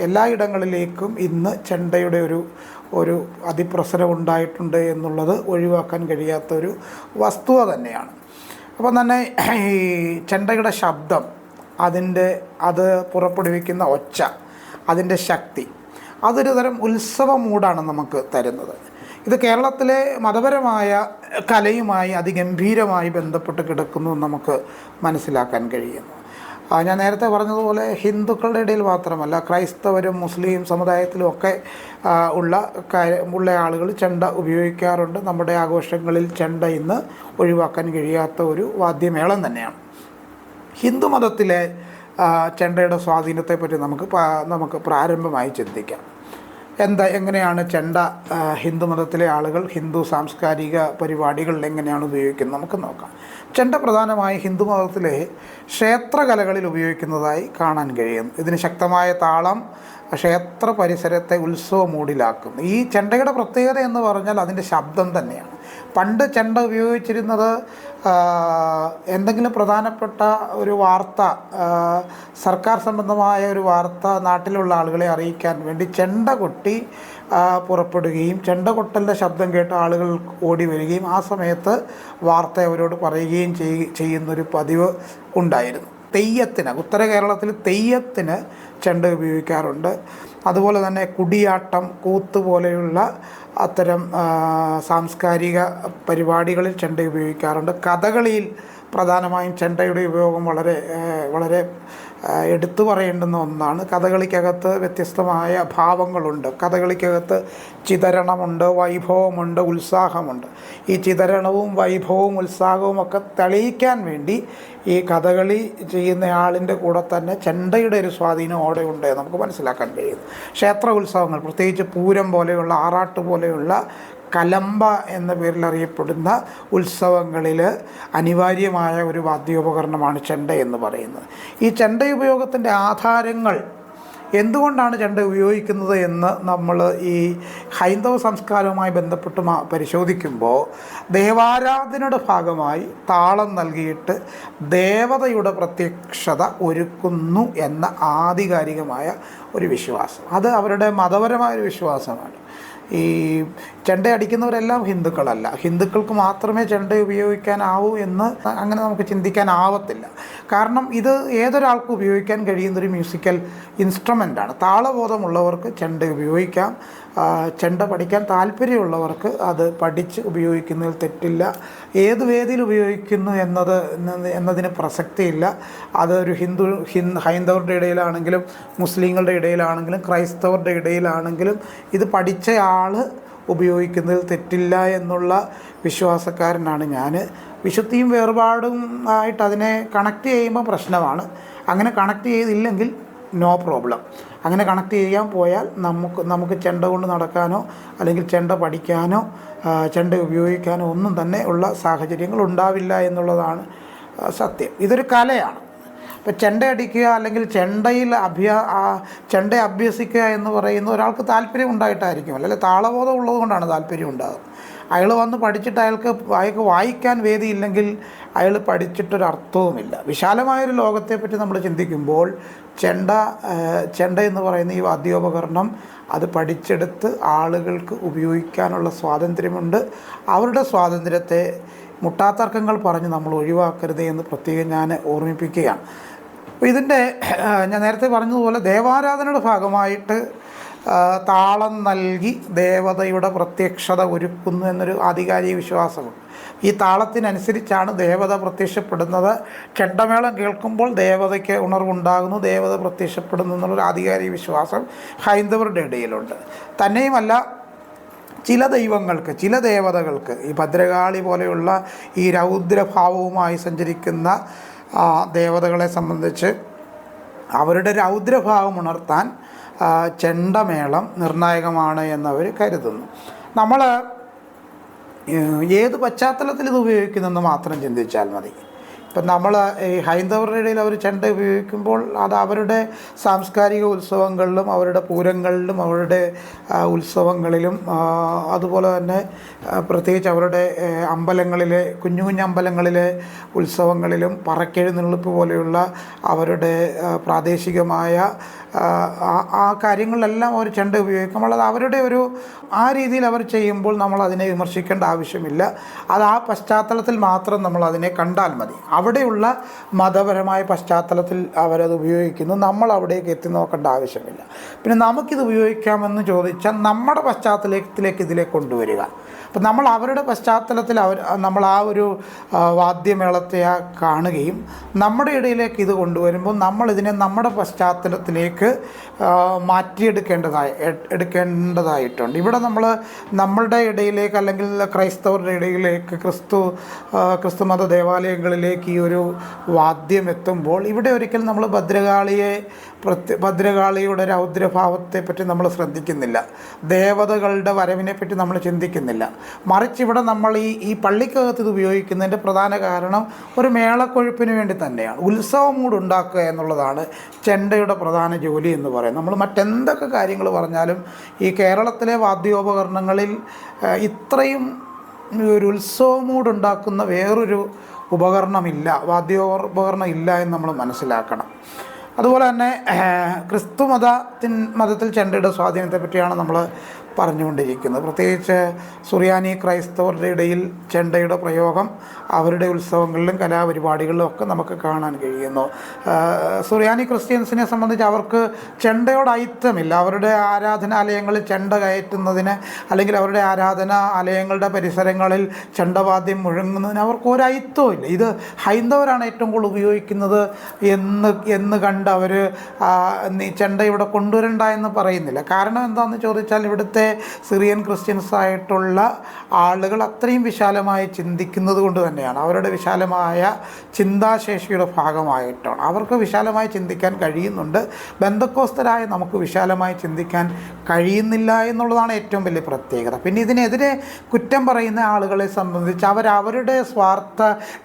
എല്ലായിടങ്ങളിലേക്കും ഇന്ന് ചെണ്ടയുടെ ഒരു അതിപ്രസരം ഉണ്ടായിട്ടുണ്ട് എന്നുള്ളത് ഒഴിവാക്കാൻ കഴിയാത്തൊരു വസ്തുത തന്നെയാണ്. അപ്പം തന്നെ ഈ ചെണ്ടയുടെ ശബ്ദം, അത് പുറപ്പെടുവിക്കുന്ന ഒച്ച, അതിൻ്റെ ശക്തി, അതൊരു തരം ഉത്സവ മൂഡാണ് നമുക്ക് തരുന്നത്. ഇത് കേരളത്തിലെ മതപരമായ കലയുമായി അതിഗംഭീരമായി ബന്ധപ്പെട്ട് കിടക്കുന്നു എന്ന് നമുക്ക് മനസ്സിലാക്കാൻ കഴിയുന്നു. ഞാൻ നേരത്തെ പറഞ്ഞതുപോലെ ഹിന്ദുക്കളുടെ ഇടയിൽ മാത്രമല്ല, ക്രൈസ്തവരും മുസ്ലിം സമുദായത്തിലും ഒക്കെ ഉള്ള ആളുകൾ ചെണ്ട ഉപയോഗിക്കാറുണ്ട്. നമ്മുടെ ആഘോഷങ്ങളിൽ ചെണ്ട ഇന്ന് ഒഴിവാക്കാൻ കഴിയാത്ത ഒരു വാദ്യമേളം തന്നെയാണ്. ഹിന്ദുമതത്തിലെ ചെണ്ടയുടെ സ്വാധീനത്തെപ്പറ്റി നമുക്ക് പ്രാരംഭമായി ചിന്തിക്കാം. എങ്ങനെയാണ് ചെണ്ട ഹിന്ദുമതത്തിലെ ആളുകൾ ഹിന്ദു സാംസ്കാരിക പരിപാടികളിൽ എങ്ങനെയാണ് ഉപയോഗിക്കുന്നത് നമുക്ക് നോക്കാം. ചെണ്ട പ്രധാനമായി ഹിന്ദുമതത്തിലെ ക്ഷേത്രകലകളിൽ ഉപയോഗിക്കുന്നതായി കാണാൻ കഴിയും. ഇതിന് ശക്തമായ താളം ക്ഷേത്ര പരിസരത്തെ ഉത്സവ മൂഡിലാക്കുന്നു. ഈ ചെണ്ടയുടെ പ്രത്യേകത എന്ന് പറഞ്ഞാൽ അതിൻ്റെ ശബ്ദം തന്നെയാണ്. പണ്ട് ചെണ്ട ഉപയോഗിച്ചിരുന്നത് എന്തെങ്കിലും പ്രധാനപ്പെട്ട ഒരു വാർത്ത, സർക്കാർ സംബന്ധമായ ഒരു വാർത്ത നാട്ടിലുള്ള ആളുകളെ അറിയിക്കാൻ വേണ്ടി ചെണ്ട കൊട്ടി പുറപ്പെടുകയും ചെണ്ട കൊട്ടലിൻ്റെ ശബ്ദം കേട്ട് ആളുകൾ ഓടി വരികയും ആ സമയത്ത് വാർത്ത അവരോട് പറയുകയും ചെയ്യുന്നൊരു പതിവ് ഉണ്ടായിരുന്നു. ഉത്തര കേരളത്തിൽ തെയ്യത്തിന് ചെണ്ട ഉപയോഗിക്കാറുണ്ട്. അതുപോലെ തന്നെ കുടിയാട്ടം, കൂത്ത് പോലെയുള്ള അത്തരം സാംസ്കാരിക പരിപാടികളിൽ ചെണ്ട ഉപയോഗിക്കാറുണ്ട്. കഥകളിയിൽ പ്രധാനമായും ചെണ്ടയുടെ ഉപയോഗം വളരെ എടുത്തു പറയേണ്ടുന്ന ഒന്നാണ്. കഥകളിക്കകത്ത് വ്യത്യസ്തമായ ഭാവങ്ങളുണ്ട്. കഥകളിക്കകത്ത് ചിതരണമുണ്ട്, വൈഭവമുണ്ട്, ഉത്സാഹമുണ്ട്. ഈ ചിതരണവും വൈഭവവും ഉത്സാഹവും ഒക്കെ തെളിയിക്കാൻ വേണ്ടി ഈ കഥകളി ചെയ്യുന്നയാളിൻ്റെ കൂടെ തന്നെ ചെണ്ടയുടെ ഒരു സ്വാധീനം അവിടെ ഉണ്ട് നമുക്ക് മനസ്സിലാക്കാൻ കഴിയും. ക്ഷേത്ര ഉത്സവങ്ങൾ, പ്രത്യേകിച്ച് പൂരം പോലെയുള്ള, ആറാട്ട് പോലെയുള്ള, കലമ്പ എന്ന പേരിൽ അറിയപ്പെടുന്ന ഉത്സവങ്ങളിൽ അനിവാര്യമായ ഒരു വാദ്യോപകരണമാണ് ചെണ്ട എന്ന് പറയുന്നത്. ഈ ചെണ്ട ഉപയോഗത്തിൻ്റെ ആധാരങ്ങൾ, എന്തുകൊണ്ടാണ് ചെണ്ട ഉപയോഗിക്കുന്നത് എന്ന് നമ്മൾ ഈ ഹൈന്ദവ സംസ്കാരവുമായി ബന്ധപ്പെട്ട് പരിശോധിക്കുമ്പോൾ ദേവാരാധനയുടെ ഭാഗമായി താളം നൽകിയിട്ട് ദേവതയുടെ പ്രത്യക്ഷത ഒരുക്കുന്നു എന്ന ആധികാരികമായ ഒരു വിശ്വാസം, അത് അവരുടെ മതപരമായൊരു വിശ്വാസമാണ്. ഈ ചെണ്ട അടിക്കുന്നവരെല്ലാം ഹിന്ദുക്കളല്ല. ഹിന്ദുക്കൾക്ക് മാത്രമേ ചെണ്ട ഉപയോഗിക്കാനാവൂ എന്ന് അങ്ങനെ നമുക്ക് ചിന്തിക്കാനാവത്തില്ല. കാരണം ഇത് ഏതൊരാൾക്കും ഉപയോഗിക്കാൻ കഴിയുന്നൊരു മ്യൂസിക്കൽ ഇൻസ്ട്രുമെൻ്റാണ്. താളബോധമുള്ളവർക്ക് ചെണ്ട ഉപയോഗിക്കാം. ചെണ്ട പഠിക്കാൻ താല്പര്യമുള്ളവർക്ക് അത് പഠിച്ച് ഉപയോഗിക്കുന്നതിൽ തെറ്റില്ല. ഏത് വേദിയിൽ ഉപയോഗിക്കുന്നു എന്നതിന് പ്രസക്തിയില്ല. അതൊരു ഹൈന്ദവരുടെ ഇടയിലാണെങ്കിലും മുസ്ലിങ്ങളുടെ ഇടയിലാണെങ്കിലും ക്രൈസ്തവരുടെ ഇടയിലാണെങ്കിലും ഇത് പഠിച്ച ആൾ ഉപയോഗിക്കുന്നതിൽ തെറ്റില്ല എന്നുള്ള വിശ്വാസക്കാരനാണ് ഞാൻ. വിശുദ്ധിയും വേർപാടും ആയിട്ട് അതിനെ കണക്ട് ചെയ്യുമ്പോൾ പ്രശ്നമാണ്. അങ്ങനെ കണക്ട് ചെയ്തില്ലെങ്കിൽ നോ പ്രോബ്ലം. അങ്ങനെ കണക്ട് ചെയ്യാൻ പോയാൽ നമുക്ക് ചെണ്ട കൊണ്ട് നടക്കാനോ അല്ലെങ്കിൽ ചെണ്ട പഠിക്കാനോ ചെണ്ട ഉപയോഗിക്കാനോ ഒന്നും തന്നെ ഉള്ള സാഹചര്യങ്ങൾ ഉണ്ടാവില്ല എന്നുള്ളതാണ് സത്യം. ഇതൊരു കലയാണ്. ഇപ്പം ചെണ്ട അടിക്കുക അല്ലെങ്കിൽ ചെണ്ട അഭ്യസിക്കുക എന്ന് പറയുന്ന ഒരാൾക്ക് താല്പര്യം ഉണ്ടായിട്ടായിരിക്കും, അല്ലെങ്കിൽ താളബോധം ഉള്ളത് കൊണ്ടാണ് താല്പര്യം ഉണ്ടാകുന്നത്. അയാൾ വന്ന് പഠിച്ചിട്ട് അയാൾക്ക് വായിക്കാൻ വേദിയില്ലെങ്കിൽ അയാൾ പഠിച്ചിട്ടൊരർത്ഥവുമില്ല. വിശാലമായൊരു ലോകത്തെപ്പറ്റി നമ്മൾ ചിന്തിക്കുമ്പോൾ ചെണ്ട എന്ന് പറയുന്ന ഈ വാദ്യോപകരണം അത് പഠിച്ചെടുത്ത് ആളുകൾക്ക് ഉപയോഗിക്കാനുള്ള സ്വാതന്ത്ര്യമുണ്ട്. അവരുടെ സ്വാതന്ത്ര്യത്തെ മുട്ടാത്തർക്കങ്ങൾ പറഞ്ഞ് നമ്മൾ ഒഴിവാക്കരുത് എന്ന് പ്രത്യേകം ഞാൻ ഓർമ്മിപ്പിക്കുകയാണ്. അപ്പോൾ ഇതിൻ്റെ ഞാൻ നേരത്തെ പറഞ്ഞതുപോലെ ദേവാരാധനയുടെ ഭാഗമായിട്ട് താളം നൽകി ദേവതയുടെ പ്രത്യക്ഷത ഒരുക്കുന്നു എന്നൊരു ആധികാരിക വിശ്വാസമുണ്ട്. ഈ താളത്തിനനുസരിച്ചാണ് ദേവത പ്രത്യക്ഷപ്പെടുന്നത്. ചെണ്ടമേളം കേൾക്കുമ്പോൾ ദേവതയ്ക്ക് ഉണർവുണ്ടാകുന്നു, ദേവത പ്രത്യക്ഷപ്പെടുന്നു എന്നുള്ളൊരു ആധികാരിക വിശ്വാസം ഹൈന്ദവരുടെ ഇടയിലുണ്ട്. തന്നെയുമല്ല, ചില ദൈവങ്ങൾക്ക്, ചില ദേവതകൾക്ക്, ഈ ഭദ്രകാളി പോലെയുള്ള ഈ രൗദ്രഭാവവുമായി സഞ്ചരിക്കുന്ന ദേവതകളെ സംബന്ധിച്ച് അവരുടെ രൗദ്രഭാവം ഉണർത്താൻ ചെണ്ടമേളം നിർണായകമാണ് എന്നവർ കരുതുന്നു. നമ്മൾ ഏത് പശ്ചാത്തലത്തിൽ ഇത് ഉപയോഗിക്കുന്നെന്ന് മാത്രം ചിന്തിച്ചാൽ മതി. ഇപ്പം നമ്മൾ ഈ ഹൈന്ദവരുടെ ഇടയിൽ അവർ ചെണ്ട ഉപയോഗിക്കുമ്പോൾ അത് അവരുടെ സാംസ്കാരിക ഉത്സവങ്ങളിലും അവരുടെ പൂരങ്ങളിലും അവരുടെ ഉത്സവങ്ങളിലും അതുപോലെ തന്നെ പ്രത്യേകിച്ച് അവരുടെ അമ്പലങ്ങളിലെ കുഞ്ഞു കുഞ്ഞു അമ്പലങ്ങളിലെ ഉത്സവങ്ങളിലും പറക്കെഴുന്നള്ളിപ്പ് പോലെയുള്ള അവരുടെ പ്രാദേശികമായ ആ കാര്യങ്ങളിലെല്ലാം അവർ ചെണ്ട ഉപയോഗിക്കുമ്പോൾ അത് അവരുടെ ഒരു ആ രീതിയിൽ അവർ ചെയ്യുമ്പോൾ നമ്മൾ അതിനെ വിമർശിക്കേണ്ട ആവശ്യമില്ല. അത് ആ പശ്ചാത്തലത്തിൽ മാത്രം നമ്മൾ അതിനെ കണ്ടാൽ മതി. അവിടെയുള്ള മതപരമായ പശ്ചാത്തലത്തിൽ അവരത് ഉപയോഗിക്കുന്നു, നമ്മൾ അവിടേക്ക് എത്തി നോക്കേണ്ട ആവശ്യമില്ല. പിന്നെ നമുക്കിത് ഉപയോഗിക്കാമെന്ന് ചോദിച്ചാൽ നമ്മുടെ പശ്ചാത്തലത്തിലേക്ക് ഇതിലെ കൊണ്ടുവരിക. അപ്പം നമ്മൾ അവരുടെ പശ്ചാത്തലത്തിൽ നമ്മൾ ആ ഒരു വാദ്യമേളത്തെ കാണുകയും നമ്മുടെ ഇടയിലേക്ക് ഇത് കൊണ്ടുവരുമ്പോൾ നമ്മളിതിനെ നമ്മുടെ പശ്ചാത്തലത്തിലേക്ക് എടുക്കേണ്ടതായിട്ടുണ്ട്. ഇവിടെ നമ്മൾ നമ്മളുടെ ഇടയിലേക്ക് അല്ലെങ്കിൽ ക്രൈസ്തവരുടെ ഇടയിലേക്ക് ക്രിസ്തുമത ദേവാലയങ്ങളിലേക്ക് ഈ ഒരു വാദ്യം എത്തുമ്പോൾ ഇവിടെ ഒരിക്കലും നമ്മൾ ഭദ്രകാളിയുടെ രൗദ്രഭാവത്തെപ്പറ്റി നമ്മൾ ശ്രദ്ധിക്കുന്നില്ല, ദേവതകളുടെ വരവിനെപ്പറ്റി നമ്മൾ ചിന്തിക്കുന്നില്ല. മറിച്ച് ഇവിടെ നമ്മൾ ഈ പള്ളിക്കകത്ത് ഇത് ഉപയോഗിക്കുന്നതിൻ്റെ പ്രധാന കാരണം ഒരു മേളക്കൊഴുപ്പിന് വേണ്ടി തന്നെയാണ്. ഉത്സവം മൂടുണ്ടാക്കുക എന്നുള്ളതാണ് ചെണ്ടയുടെ പ്രധാന ജോലി എന്ന് പറയുന്നത്. നമ്മൾ മറ്റെന്തൊക്കെ കാര്യങ്ങൾ പറഞ്ഞാലും ഈ കേരളത്തിലെ വാദ്യോപകരണങ്ങളിൽ ഇത്രയും ഒരു ഉത്സവം മൂടുണ്ടാക്കുന്ന വേറൊരു വാദ്യോപകരണം ഇല്ല എന്ന് നമ്മൾ മനസ്സിലാക്കണം. അതുപോലെ തന്നെ മതത്തിൽ ചെണ്ടയുടെ സ്വാധീനത്തെ പറ്റിയാണ് നമ്മൾ പറഞ്ഞുകൊണ്ടിരിക്കുന്നത്. പ്രത്യേകിച്ച് സുറിയാനി ക്രൈസ്തവരുടെ ഇടയിൽ ചെണ്ടയുടെ പ്രയോഗം അവരുടെ ഉത്സവങ്ങളിലും കലാപരിപാടികളിലും ഒക്കെ നമുക്ക് കാണാൻ കഴിയുന്നു. സുറിയാനി ക്രിസ്ത്യൻസിനെ സംബന്ധിച്ച് അവർക്ക് ചെണ്ടയോട് ഐത്തമില്ല. അവരുടെ ആരാധനാലയങ്ങളിൽ ചെണ്ട കയറ്റുന്നതിന് അല്ലെങ്കിൽ അവരുടെ ആരാധനാലയങ്ങളുടെ പരിസരങ്ങളിൽ ചെണ്ടവാദ്യം മുഴങ്ങുന്നതിന് അവർക്ക് ഒരു ഐത്തവും ഇല്ല. ഇത് ഹൈന്ദവരാണ് ഏറ്റവും കൂടുതൽ ഉപയോഗിക്കുന്നത് എന്ന് കണ്ട് അവർ ചെണ്ട ഇവിടെ കൊണ്ടുവരണ്ട എന്ന് പറയുന്നില്ല. കാരണം എന്താണെന്ന് ചോദിച്ചാൽ ഇവിടുത്തെ സിറിയൻ ക്രിസ്ത്യൻസ് ആയിട്ടുള്ള ആളുകൾ അത്രയും വിശാലമായി ചിന്തിക്കുന്നത് കൊണ്ട് തന്നെയാണ്. അവരുടെ വിശാലമായ ചിന്താശേഷിയുടെ ഭാഗമായിട്ടാണ്. അവർക്ക് വിശാലമായി ചിന്തിക്കാൻ കഴിയുന്നുണ്ട്. ബന്ധക്കോസ്തരായ നമുക്ക് വിശാലമായി ചിന്തിക്കാൻ കഴിയുന്നില്ല എന്നുള്ളതാണ് ഏറ്റവും വലിയ പ്രത്യേകത. പിന്നെ ഇതിനെതിരെ കുറ്റം പറയുന്ന ആളുകളെ സംബന്ധിച്ച് അവരുടെ സ്വാർത്ഥ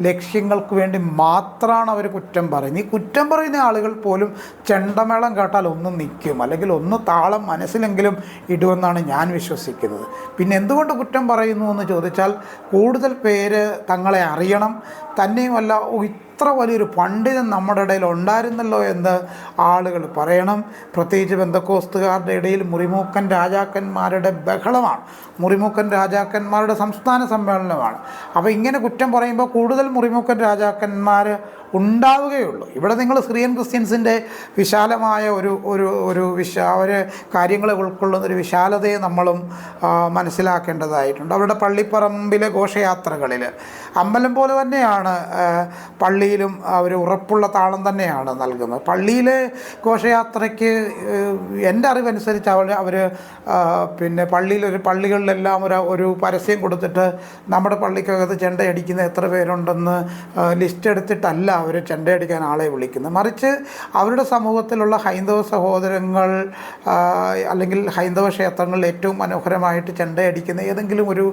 ലക്ഷ്യങ്ങൾക്ക് വേണ്ടി മാത്രമാണ് അവർ കുറ്റം പറയുന്നത്. ഈ കുറ്റം പറയുന്ന ആളുകൾ പോലും ചെണ്ടമേളം കേട്ടാൽ ഒന്ന് നിൽക്കും, അല്ലെങ്കിൽ ഒന്ന് താളം മനസ്സിലെങ്കിലും ഇടുമെന്നാണ് ഞാൻ വിശ്വസിക്കുന്നത്. പിന്നെ എന്തുകൊണ്ട് കുറ്റം പറയുന്നു എന്ന് ചോദിച്ചാൽ കൂടുതൽ പേര് തങ്ങളെ അറിയണം. തന്നെയുമല്ല, ഇത്ര ഇത്ര വലിയൊരു പണ്ഡിതൻ നമ്മുടെ ഇടയിൽ ഉണ്ടായിരുന്നല്ലോ എന്ന് ആളുകൾ പറയണം. പ്രത്യേകിച്ച് ബന്ധക്കോസ്തുകാരുടെ ഇടയിൽ മുറിമൂക്കൻ രാജാക്കന്മാരുടെ ബഹളമാണ്, മുറിമൂക്കൻ രാജാക്കന്മാരുടെ സംസ്ഥാന സമ്മേളനമാണ്. അപ്പോൾ ഇങ്ങനെ കുറ്റം പറയുമ്പോൾ കൂടുതൽ മുറിമൂക്കൻ രാജാക്കന്മാർ ഉണ്ടാവുകയുള്ളൂ. ഇവിടെ നിങ്ങൾ സിറിയൻ ക്രിസ്ത്യൻസിൻ്റെ വിശാലമായ ഒരു കാര്യങ്ങളെ ഉൾക്കൊള്ളുന്നൊരു വിശാലതയെ നമ്മളും മനസ്സിലാക്കേണ്ടതായിട്ടുണ്ട്. അവരുടെ പള്ളിപ്പറമ്പിലെ ഘോഷയാത്രകളിൽ അമ്പലം പോലെ തന്നെയാണ് പള്ളിയിലും അവർ ഉറപ്പുള്ള താളം തന്നെയാണ് നൽകുന്നത്. പള്ളിയിലെ ഘോഷയാത്രയ്ക്ക് എൻ്റെ അറിവനുസരിച്ച് അവർ പിന്നെ പള്ളികളിലെല്ലാം ഒരു പരസ്യം കൊടുത്തിട്ട് നമ്മുടെ പള്ളിക്കകത്ത് ചെണ്ടയടിക്കുന്ന എത്ര പേരുണ്ടെന്ന് ലിസ്റ്റ് എടുത്തിട്ടല്ല അവർ ചെണ്ടയടിക്കാൻ ആളെ വിളിക്കുന്നത്. മറിച്ച് അവരുടെ സമൂഹത്തിലുള്ള ഹൈന്ദവ സഹോദരങ്ങൾ അല്ലെങ്കിൽ ഹൈന്ദവ ക്ഷേത്രങ്ങളിൽ ഏറ്റവും മനോഹരമായിട്ട് ചെണ്ടയടിക്കുന്ന ഏതെങ്കിലും ഒരു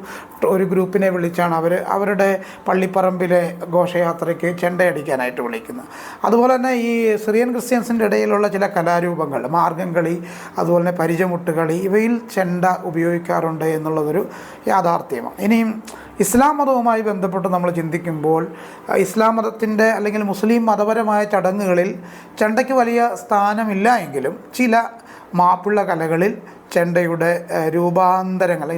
ഗ്രൂപ്പിനെ വിളിച്ചാണ് അവരുടെ പള്ളിപ്പറമ്പിലെ ഘോഷയാത്രയ്ക്ക് ചെണ്ടയടിക്കാനായിട്ട് വിളിക്കുന്നത്. അതുപോലെ തന്നെ ഈ സിറിയൻ ക്രിസ്ത്യൻസിൻ്റെ ഇടയിലുള്ള ചില കലാരൂപങ്ങൾ, മാർഗംകളി, അതുപോലെ തന്നെ പരിചമുട്ടുകളി, ഇവയിൽ ചെണ്ട ഉപയോഗിക്കാറുണ്ട് എന്നുള്ളതൊരു യാഥാർത്ഥ്യമാണ്. ഇനിയും ഇസ്ലാം മതവുമായി ബന്ധപ്പെട്ട് നമ്മൾ ചിന്തിക്കുമ്പോൾ ഇസ്ലാം മതത്തിൻ്റെ അല്ലെങ്കിൽ മുസ്ലിം മതപരമായ ചടങ്ങുകളിൽ ചെണ്ടയ്ക്ക് വലിയ സ്ഥാനമില്ല എങ്കിലും ചില മാപ്പിള കലകളിൽ ചെണ്ടയുടെ രൂപാന്തരങ്ങൾ,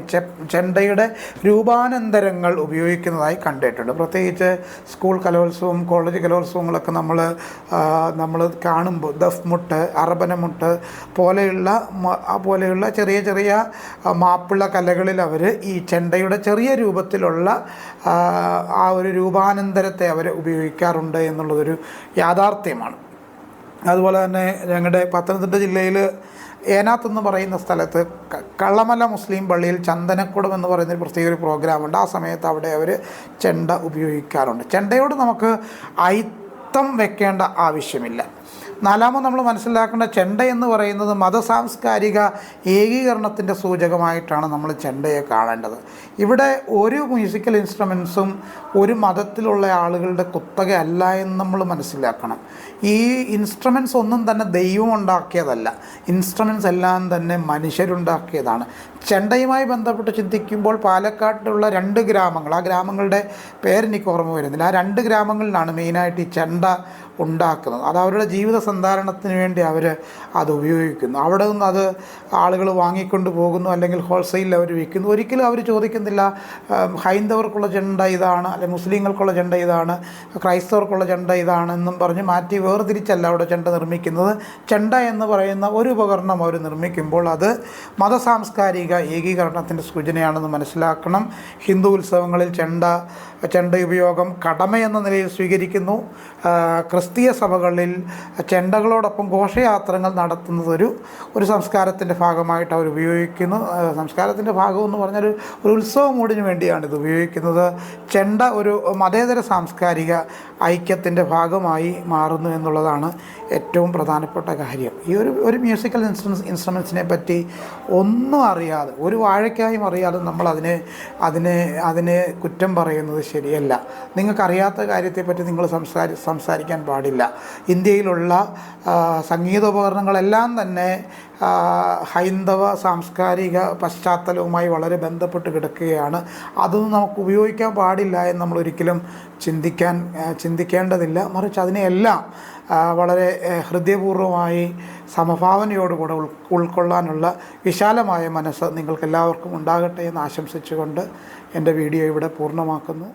ചെണ്ടയുടെ രൂപാനന്തരങ്ങൾ ഉപയോഗിക്കുന്നതായി കണ്ടിട്ടുണ്ട്. പ്രത്യേകിച്ച് സ്കൂൾ കലോത്സവം, കോളേജ് കലോത്സവങ്ങളൊക്കെ നമ്മൾ കാണുമ്പോൾ ദഫ്മുട്ട്, അറബനമുട്ട് പോലെയുള്ള ചെറിയ ചെറിയ മാപ്പിള കലകളിൽ അവർ ഈ ചെണ്ടയുടെ ചെറിയ രൂപത്തിലുള്ള ആ ഒരു രൂപാനന്തരത്തെ അവർ ഉപയോഗിക്കാറുണ്ട് എന്നുള്ളതൊരു യാഥാർത്ഥ്യമാണ്. അതുപോലെ തന്നെ ഞങ്ങളുടെ പത്തനംതിട്ട ജില്ലയിൽ ഏനാത്ത് എന്ന് പറയുന്ന സ്ഥലത്ത് കള്ളമല മുസ്ലിം പള്ളിയിൽ ചന്ദനക്കുടം എന്ന് പറയുന്നൊരു പ്രത്യേക ഒരു പ്രോഗ്രാമുണ്ട്. ആ സമയത്ത് അവിടെ അവർ ചെണ്ട ഉപയോഗിക്കാറുണ്ട്. ചെണ്ടയോട് നമുക്ക് അയിത്തം വെക്കേണ്ട ആവശ്യമില്ല. നാലാമത് നമ്മൾ മനസ്സിലാക്കേണ്ട, ചെണ്ട എന്ന് പറയുന്നത് മതസാംസ്കാരിക ഏകീകരണത്തിൻ്റെ സൂചകമായിട്ടാണ് നമ്മൾ ചെണ്ടയെ കാണേണ്ടത്. ഇവിടെ ഒരു മ്യൂസിക്കൽ ഇൻസ്ട്രുമെൻസും ഒരു മതത്തിലുള്ള ആളുകളുടെ കുത്തക അല്ല എന്ന് നമ്മൾ മനസ്സിലാക്കണം. ഈ ഇൻസ്ട്രുമെൻസ് ഒന്നും തന്നെ ദൈവം ഉണ്ടാക്കിയതല്ല, ഇൻസ്ട്രുമെൻസ് എല്ലാം തന്നെ മനുഷ്യരുണ്ടാക്കിയതാണ്. ചെണ്ടയുമായി ബന്ധപ്പെട്ട് ചിന്തിക്കുമ്പോൾ പാലക്കാട്ടിലുള്ള 2 ഗ്രാമങ്ങൾ, ആ ഗ്രാമങ്ങളുടെ പേരെനിക്ക് ഓർമ്മ വരുന്നില്ല, ആ 2 ഗ്രാമങ്ങളിലാണ് മെയിനായിട്ട് ഈ ചെണ്ട ഉണ്ടാക്കുന്നത്. അത് അവരുടെ ജീവിത സന്ധാരണത്തിന് വേണ്ടി അവർ അത് ഉപയോഗിക്കുന്നു. അവിടെ നിന്ന് അത് ആളുകൾ വാങ്ങിക്കൊണ്ട് പോകുന്നു, അല്ലെങ്കിൽ ഹോൾസെയിലിൽ അവർ വിൽക്കുന്നു. ഒരിക്കലും അവർ ചോദിക്കുന്നില്ല ഹൈന്ദവർക്കുള്ള ചെണ്ട ഇതാണ്, അല്ലെങ്കിൽ മുസ്ലിങ്ങൾക്കുള്ള ചെണ്ട ഇതാണ്, ക്രൈസ്തവർക്കുള്ള ചെണ്ട ഇതാണെന്നും പറഞ്ഞ് മാറ്റി വേർതിരിച്ചല്ല അവിടെ ചെണ്ട നിർമ്മിക്കുന്നത്. ചെണ്ട എന്ന് പറയുന്ന ഒരു ഉപകരണം അവർ നിർമ്മിക്കുമ്പോൾ അത് മതസാംസ്കാരിക ഏകീകരണത്തിൻ്റെ സൂചനയാണെന്ന് മനസ്സിലാക്കണം. ഹിന്ദു ഉത്സവങ്ങളിൽ ചെണ്ട ഉപയോഗം കടമയെന്ന നിലയിൽ സ്വീകരിക്കുന്നു. ക്രിസ്തീയ സഭകളിൽ ചെണ്ടകളോടൊപ്പം ഘോഷയാത്രകൾ നടത്തുന്നത് ഒരു സംസ്കാരത്തിൻ്റെ ഭാഗമായിട്ട് അവർ ഉപയോഗിക്കുന്നു. സംസ്കാരത്തിൻ്റെ ഭാഗമെന്ന് പറഞ്ഞാൽ ഒരു ഉത്സവ മൂടിന് വേണ്ടിയാണ് ഇത് ഉപയോഗിക്കുന്നത്. ചെണ്ട ഒരു മതേതര സാംസ്കാരിക ഐക്യത്തിൻ്റെ ഭാഗമായി മാറുന്നു എന്നുള്ളതാണ് ഏറ്റവും പ്രധാനപ്പെട്ട കാര്യം. ഈ ഒരു മ്യൂസിക്കൽ ഇൻസ്ട്രുമെൻസിനെ പറ്റി ഒന്നും അറിയാതെ, ഒരു വാഴയ്ക്കായും അറിയാതെ നമ്മൾ അതിനെ കുറ്റം പറയുന്നത് ശരിയല്ല. നിങ്ങൾക്കറിയാത്ത കാര്യത്തെപ്പറ്റി നിങ്ങൾ സംസാരിക്കാൻ പാടില്ല. ഇന്ത്യയിലുള്ള സംഗീതോപകരണങ്ങളെല്ലാം തന്നെ ഹൈന്ദവ സാംസ്കാരിക പശ്ചാത്തലവുമായി വളരെ ബന്ധപ്പെട്ട് കിടക്കുകയാണ്. അതൊന്നും നമുക്ക് ഉപയോഗിക്കാൻ പാടില്ല എന്ന് നമ്മളൊരിക്കലും ചിന്തിക്കേണ്ടതില്ല. മറിച്ച് അതിനെയെല്ലാം വളരെ ഹൃദയപൂർവ്വമായി സമഭാവനയോടുകൂടെ ഉൾക്കൊള്ളാനുള്ള വിശാലമായ മനസ്സ് നിങ്ങൾക്കെല്ലാവർക്കും ഉണ്ടാകട്ടെ എന്ന് ആശംസിച്ചുകൊണ്ട് എൻ്റെ വീഡിയോ ഇവിടെ പൂർണ്ണമാക്കുന്നു.